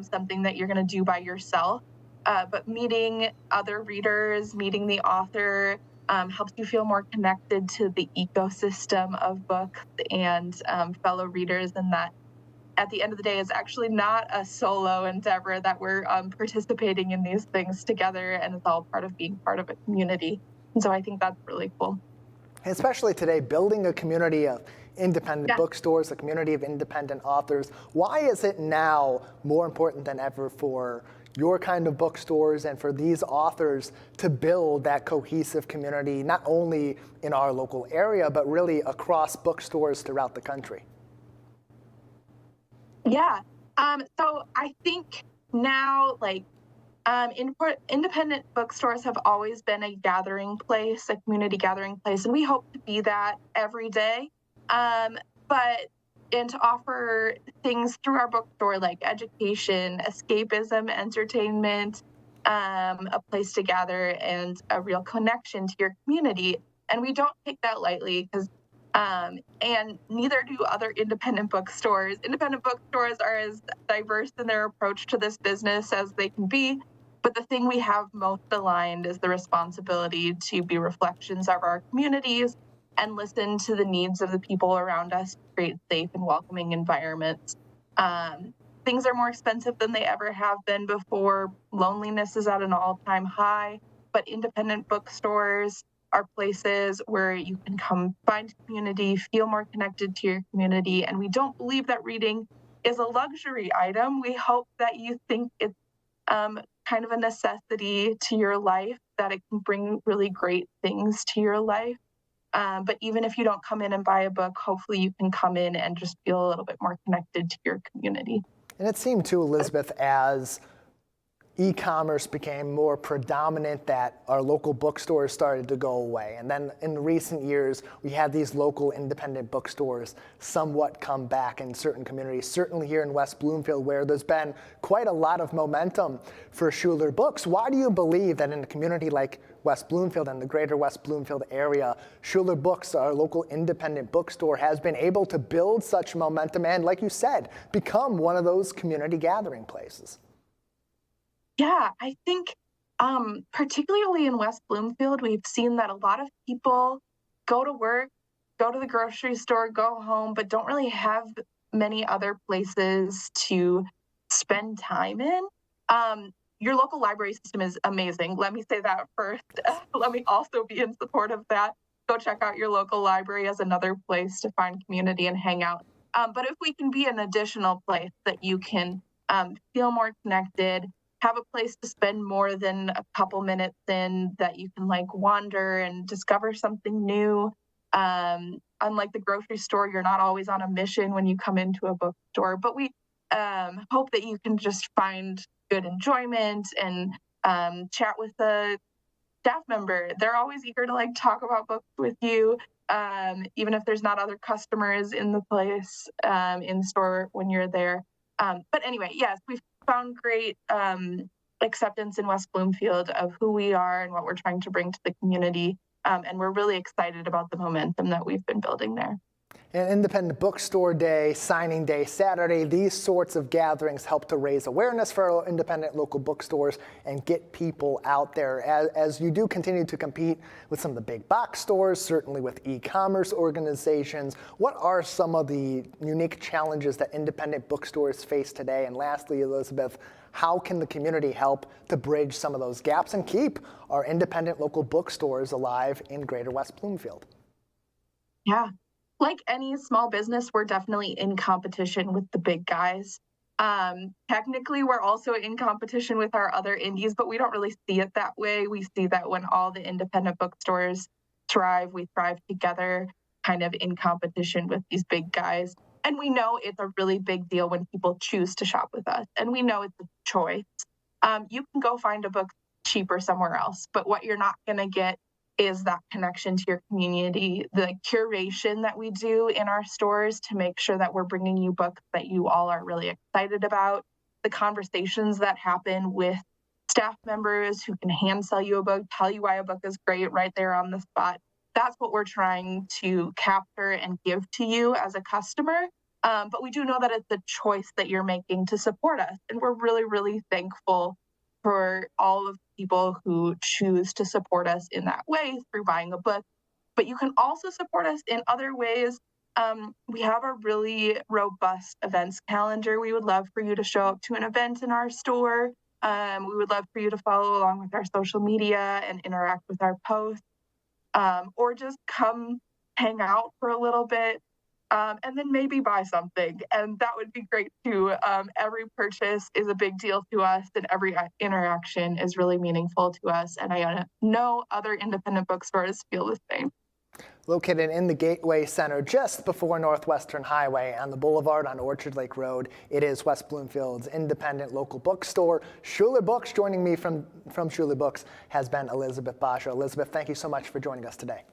something that you're going to do by yourself. But meeting other readers, meeting the author, helps you feel more connected to the ecosystem of books and fellow readers, and that at the end of the day is actually not a solo endeavor, that we're participating in these things together, and it's all part of being part of a community. And so I think that's really cool. Especially today, building a community of independent bookstores, a community of independent authors. Why is it now more important than ever for your kind of bookstores and for these authors to build that cohesive community, not only in our local area, but really across bookstores throughout the country? Yeah. So I think now, like, independent bookstores have always been a gathering place, a community gathering place, and we hope to be that every day. And to offer things through our bookstore like education, escapism, entertainment, a place to gather, and a real connection to your community. And we don't take that lightly, because and neither do other independent bookstores. Independent bookstores are as diverse in their approach to this business as they can be. But the thing we have most aligned is the responsibility to be reflections of our communities and listen to the needs of the people around us to create safe and welcoming environments. Things are more expensive than they ever have been before. Loneliness is at an all-time high, but independent bookstores are places where you can come find community, feel more connected to your community. And we don't believe that reading is a luxury item. We hope that you think it's kind of a necessity to your life, that it can bring really great things to your life. But even if you don't come in and buy a book, hopefully you can come in and just feel a little bit more connected to your community. And it seemed too, Elizabeth, as e-commerce became more predominant, that our local bookstores started to go away. And then in recent years, we had these local independent bookstores somewhat come back in certain communities, certainly here in West Bloomfield, where there's been quite a lot of momentum for Schuler Books. Why do you believe that in a community like West Bloomfield and the Greater West Bloomfield area, Schuler Books, our local independent bookstore, has been able to build such momentum and, like you said, become one of those community gathering places? Yeah, I think Particularly in West Bloomfield, we've seen that a lot of people go to work, go to the grocery store, go home, but don't really have many other places to spend time in. Your local library system is amazing. Let me say that first. Let me also be in support of that. Go check out your local library as another place to find community and hang out. But if we can be an additional place that you can feel more connected, have a place to spend more than a couple minutes in, that you can like wander and discover something new. Unlike the grocery store, you're not always on a mission when you come into a bookstore, but we hope that you can just find good enjoyment and chat with a staff member. They're always eager to like talk about books with you, even if there's not other customers in the place, in the store when you're there. But anyway, yes, we've found great acceptance in West Bloomfield of who we are and what we're trying to bring to the community. And we're really excited about the momentum that we've been building there. And Independent Bookstore Day, Signing Day Saturday, these sorts of gatherings help to raise awareness for our independent local bookstores and get people out there. As you do continue to compete with some of the big box stores, certainly with e-commerce organizations, what are some of the unique challenges that independent bookstores face today? And lastly, Elizabeth, how can the community help to bridge some of those gaps and keep our independent local bookstores alive in Greater West Bloomfield? Yeah. Like any small business, we're definitely in competition with the big guys. Technically, we're also in competition with our other indies, but we don't really see it that way. We see that when all the independent bookstores thrive, we thrive together, kind of in competition with these big guys. And we know it's a really big deal when people choose to shop with us. And we know it's a choice. You can go find a book cheaper somewhere else, but what you're not going to get is that connection to your community, the curation that we do in our stores to make sure that we're bringing you books that you all are really excited about, the conversations that happen with staff members who can hand sell you a book, tell you why a book is great right there on the spot. That's what we're trying to capture and give to you as a customer. But we do know that it's a choice that you're making to support us. And we're really, really thankful for all of the people who choose to support us in that way through buying a book. But you can also support us in other ways. We have a really robust events calendar. We would love for you to show up to an event in our store. We would love for you to follow along with our social media and interact with our posts, or just come hang out for a little bit. And then maybe buy something, and that would be great too. Every purchase is a big deal to us, and every interaction is really meaningful to us, and I know other independent bookstores feel the same. Located in the Gateway Center just before Northwestern Highway on the boulevard on Orchard Lake Road, it is West Bloomfield's independent local bookstore. Schuler Books. Joining me from Schuler Books has been Elizabeth Basha. Elizabeth, thank you so much for joining us today.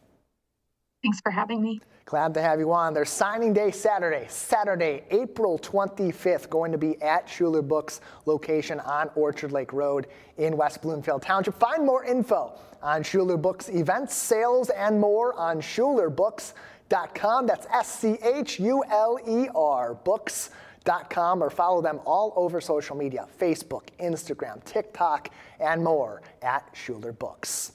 Thanks for having me. Glad to have you on. There's signing day Saturday, April 25th, going to be at Schuler Books location on Orchard Lake Road in West Bloomfield Township. Find more info on Schuler Books events, sales, and more on schulerbooks.com. That's SCHULER books.com, or follow them all over social media, Facebook, Instagram, TikTok, and more at Schuler Books.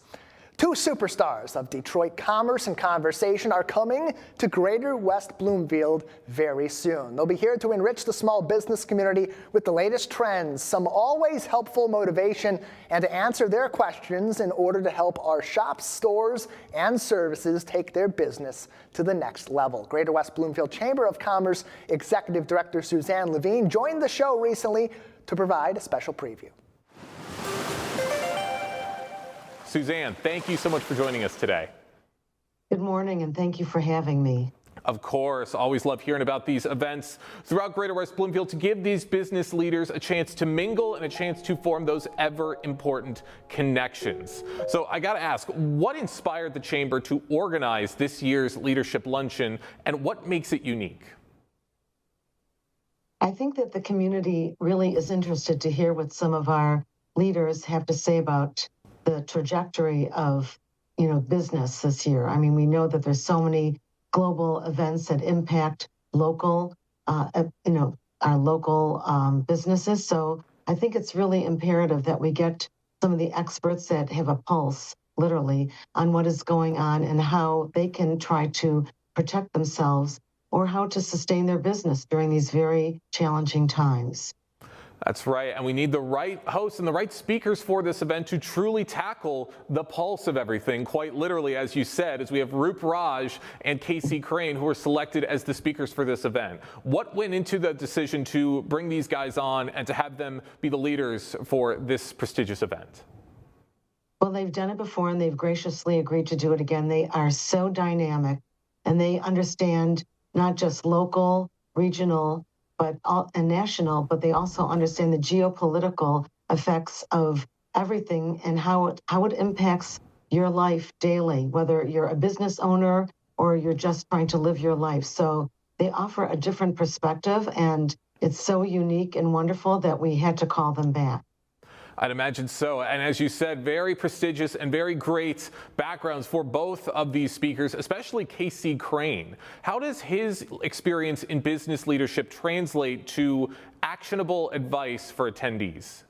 Two superstars of Detroit commerce and conversation are coming to Greater West Bloomfield very soon. They'll be here to enrich the small business community with the latest trends, some always helpful motivation, and to answer their questions in order to help our shops, stores, and services take their business to the next level. Greater West Bloomfield Chamber of Commerce Executive Director Suzanne Levine joined the show recently to provide a special preview. Suzanne, thank you so much for joining us today. Good morning, and thank you for having me. Of course, always love hearing about these events throughout Greater West Bloomfield to give these business leaders a chance to mingle and a chance to form those ever important connections. So I got to ask, what inspired the Chamber to organize this year's Leadership Luncheon, and what makes it unique? I think that the community really is interested to hear what some of our leaders have to say about the trajectory of, business this year. I mean, we know that there's so many global events that impact local, our local businesses. So I think it's really imperative that we get some of the experts that have a pulse, literally, on what is going on and how they can try to protect themselves or how to sustain their business during these very challenging times. That's right, and we need the right hosts and the right speakers for this event to truly tackle the pulse of everything, quite literally, as you said, as we have Roop Raj and Casey Crane, who were selected as the speakers for this event. What went into the decision to bring these guys on and to have them be the leaders for this prestigious event? Well, they've done it before and they've graciously agreed to do it again. They are so dynamic and they understand not just local, regional, and national, but they also understand the geopolitical effects of everything and how it impacts your life daily, whether you're a business owner or you're just trying to live your life. So they offer a different perspective, and it's so unique and wonderful that we had to call them back. I'd imagine so. And as you said, very prestigious and very great backgrounds for both of these speakers, especially Casey Crane. How does his experience in business leadership translate to actionable advice for attendees?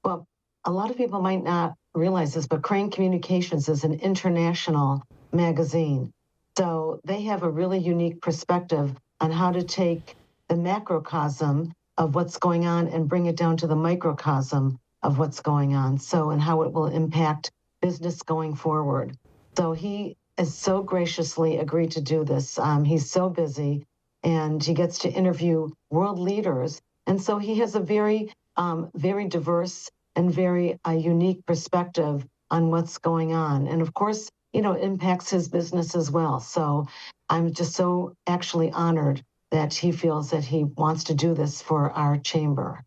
Well, a lot of people might not realize this, but Crane Communications is an international magazine. So they have a really unique perspective on how to take the macrocosm of what's going on and bring it down to the microcosm of what's going on. So, and how it will impact business going forward. So he has so graciously agreed to do this. He's so busy and he gets to interview world leaders. And so he has a very, very diverse and very unique perspective on what's going on. And of course, you know, it impacts his business as well. So I'm just so actually honored that he feels that he wants to do this for our chamber.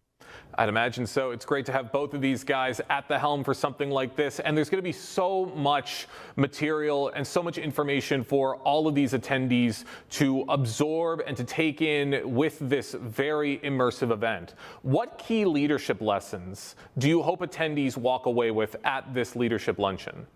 I'd imagine so. It's great to have both of these guys at the helm for something like this. And there's going to be so much material and so much information for all of these attendees to absorb and to take in with this very immersive event. What key leadership lessons do you hope attendees walk away with at this leadership luncheon?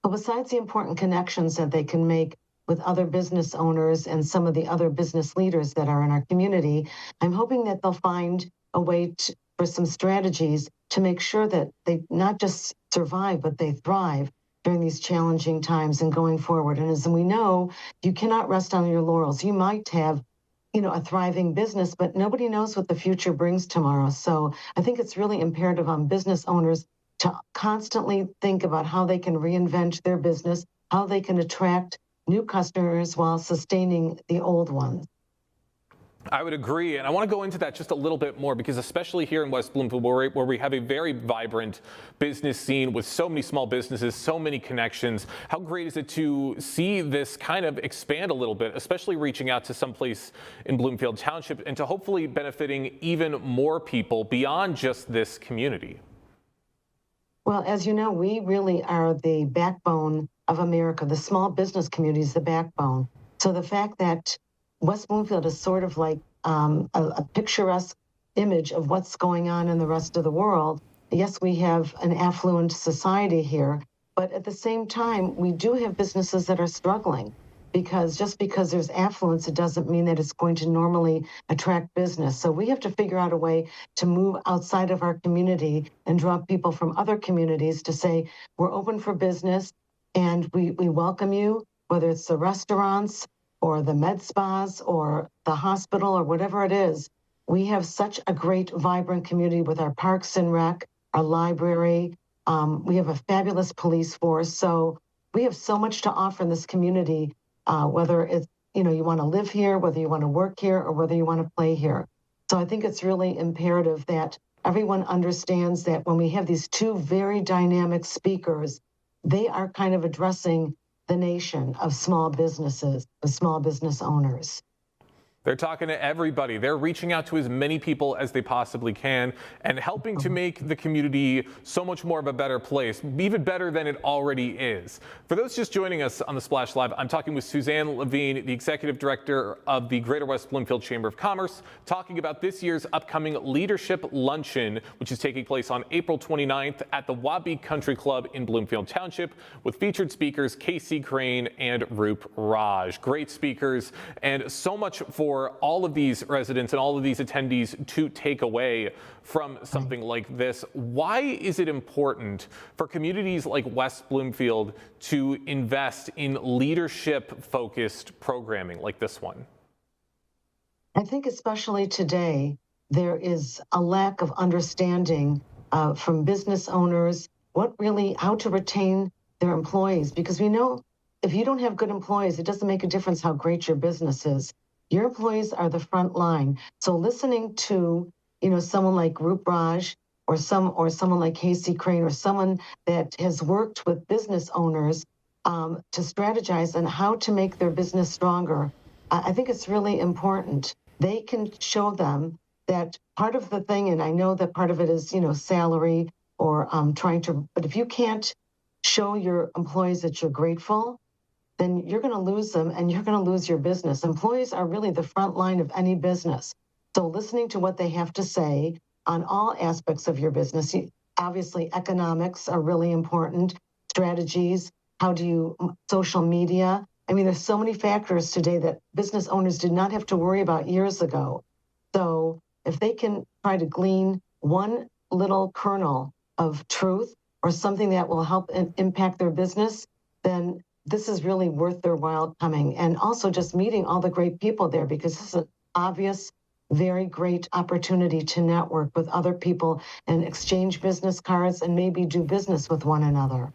Well, besides the important connections that they can make with other business owners and some of the other business leaders that are in our community, I'm hoping that they'll find a way for some strategies to make sure that they not just survive, but they thrive during these challenging times and going forward. And as we know, you cannot rest on your laurels. You might have, you know, a thriving business, but nobody knows what the future brings tomorrow. So I think it's really imperative on business owners to constantly think about how they can reinvent their business, how they can attract new customers while sustaining the old ones. I would agree, and I want to go into that just a little bit more because especially here in West Bloomfield, where we have a very vibrant business scene with so many small businesses, so many connections, how great is it to see this kind of expand a little bit, especially reaching out to someplace in Bloomfield Township and to hopefully benefiting even more people beyond just this community? Well, as you know, we really are the backbone of America. The small business community is the backbone. So the fact that West Bloomfield is sort of like a picturesque image of what's going on in the rest of the world. Yes, we have an affluent society here, but at the same time, we do have businesses that are struggling, because just because there's affluence, it doesn't mean that it's going to normally attract business. So we have to figure out a way to move outside of our community and draw people from other communities to say, we're open for business and we welcome you, whether it's the restaurants or the med spas or the hospital or whatever it is. We have such a great, vibrant community with our parks and rec, our library. We have a fabulous police force. So we have so much to offer in this community, whether it's, you know, you want to live here, whether you want to work here, or whether you want to play here. So I think it's really imperative that everyone understands that when we have these two very dynamic speakers, they are kind of addressing the nation of small businesses, the small business owners. They're talking to everybody. They're reaching out to as many people as they possibly can and helping to make the community so much more of a better place, even better than it already is. For those just joining us on the Splash Live, I'm talking with Suzanne Levine, the Executive Director of the Greater West Bloomfield Chamber of Commerce, talking about this year's upcoming Leadership Luncheon, which is taking place on April 29th at the Wabi Country Club in Bloomfield Township, with featured speakers Casey Crane and Roop Raj. Great speakers and so much for for all of these residents and all of these attendees to take away from something like this. Why is it important for communities like West Bloomfield to invest in leadership-focused programming like this one? I think especially today, there is a lack of understanding from business owners how to retain their employees, because we know if you don't have good employees, it doesn't make a difference how great your business is. Your employees are the front line. So listening to, someone like Roop Raj or someone like Casey Crane or someone that has worked with business owners to strategize on how to make their business stronger, I think it's really important. They can show them that part of the thing, and I know that part of it is, salary or but if you can't show your employees that you're grateful, then you're going to lose them and you're going to lose your business. Employees are really the front line of any business. So listening to what they have to say on all aspects of your business, obviously economics are really important, strategies, social media. I mean, there's so many factors today that business owners did not have to worry about years ago. So if they can try to glean one little kernel of truth or something that will help impact their business, then this is really worth their while coming. And also just meeting all the great people there, because this is an obvious, very great opportunity to network with other people and exchange business cards and maybe do business with one another.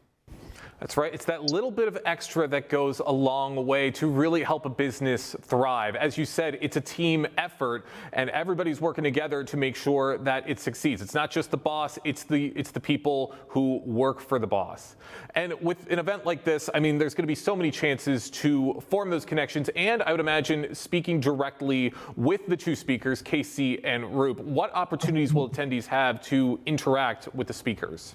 That's right. It's that little bit of extra that goes a long way to really help a business thrive. As you said, it's a team effort, and everybody's working together to make sure that it succeeds. It's not just the boss, it's the people who work for the boss. And with an event like this, I mean, there's going to be so many chances to form those connections, and I would imagine speaking directly with the two speakers, Casey and Roop. What opportunities will attendees have to interact with the speakers?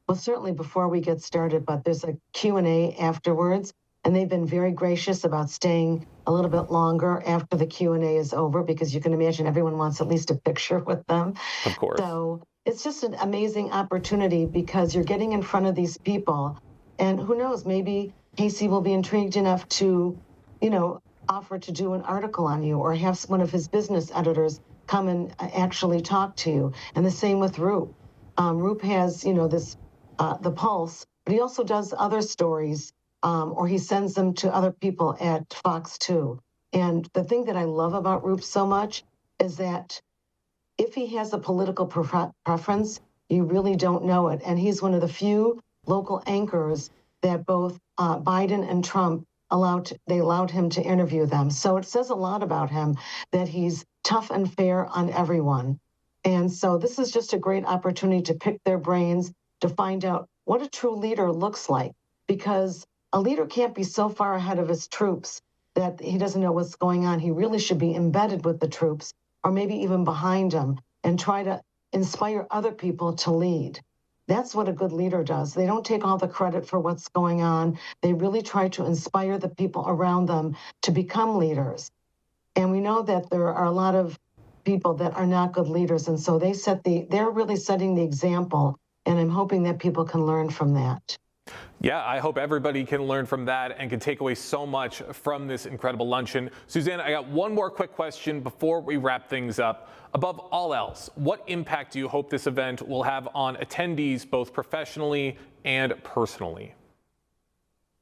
Well, certainly before we get started, but there's a Q&A afterwards, and they've been very gracious about staying a little bit longer after the Q&A is over, because you can imagine everyone wants at least a picture with them. Of course. So it's just an amazing opportunity because you're getting in front of these people, and who knows, maybe Casey will be intrigued enough to, offer to do an article on you or have one of his business editors come and actually talk to you. And the same with Roop. Roop has, the Pulse, but he also does other stories, or he sends them to other people at Fox 2. And the thing that I love about Roop so much is that if he has a political preference, you really don't know it. And he's one of the few local anchors that both Biden and Trump allowed him to interview them. So it says a lot about him that he's tough and fair on everyone. And so this is just a great opportunity to pick their brains, to find out what a true leader looks like, because a leader can't be so far ahead of his troops that he doesn't know what's going on. He really should be embedded with the troops, or maybe even behind them, and try to inspire other people to lead. That's what a good leader does. They don't take all the credit for what's going on. They really try to inspire the people around them to become leaders. And we know that there are a lot of people that are not good leaders, and so they're really setting the example. And I'm hoping that people can learn from that. Yeah, I hope everybody can learn from that and can take away so much from this incredible luncheon. Suzanne, I got one more quick question before we wrap things up. Above all else, what impact do you hope this event will have on attendees, both professionally and personally?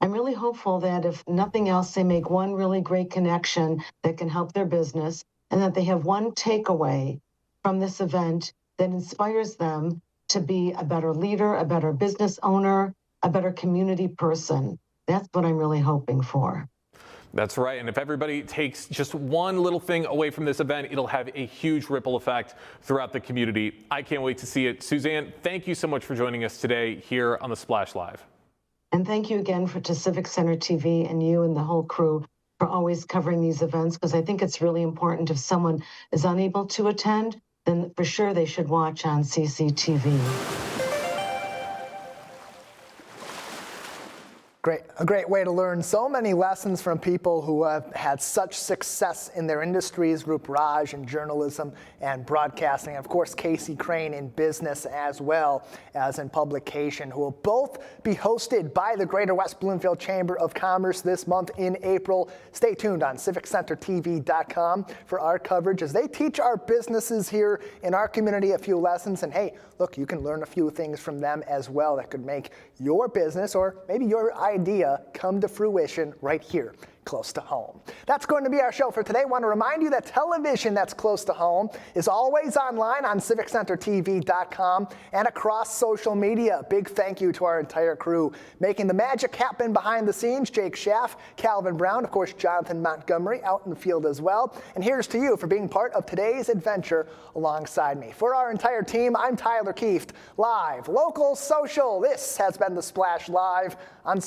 I'm really hopeful that if nothing else, they make one really great connection that can help their business, and that they have one takeaway from this event that inspires them to be a better leader, a better business owner, a better community person. That's what I'm really hoping for. That's right. And if everybody takes just one little thing away from this event, it'll have a huge ripple effect throughout the community. I can't wait to see it. Suzanne, thank you so much for joining us today here on the Splash Live. And thank you again to Civic Center TV and you and the whole crew for always covering these events, because I think it's really important. If someone is unable to attend, then for sure they should watch on CCTV. A great way to learn so many lessons from people who have had such success in their industries. Rup Raj in journalism and broadcasting, and of course Casey Crane in business as well as in publication, who will both be hosted by the Greater West Bloomfield Chamber of Commerce this month in April. Stay tuned on civiccentertv.com for our coverage as they teach our businesses here in our community a few lessons. And hey, look, you can learn a few things from them as well that could make your business or maybe your idea come to fruition right here close to home. That's going to be our show for today. I want to remind you that television that's close to home is always online on civiccentertv.com and across social media. Big thank you to our entire crew making the magic happen behind the scenes. Jake Schaff, Calvin Brown, of course, Jonathan Montgomery out in the field as well. And here's to you for being part of today's adventure alongside me. For our entire team, I'm Tyler Kieft. Live, local, social. This has been The Splash Live on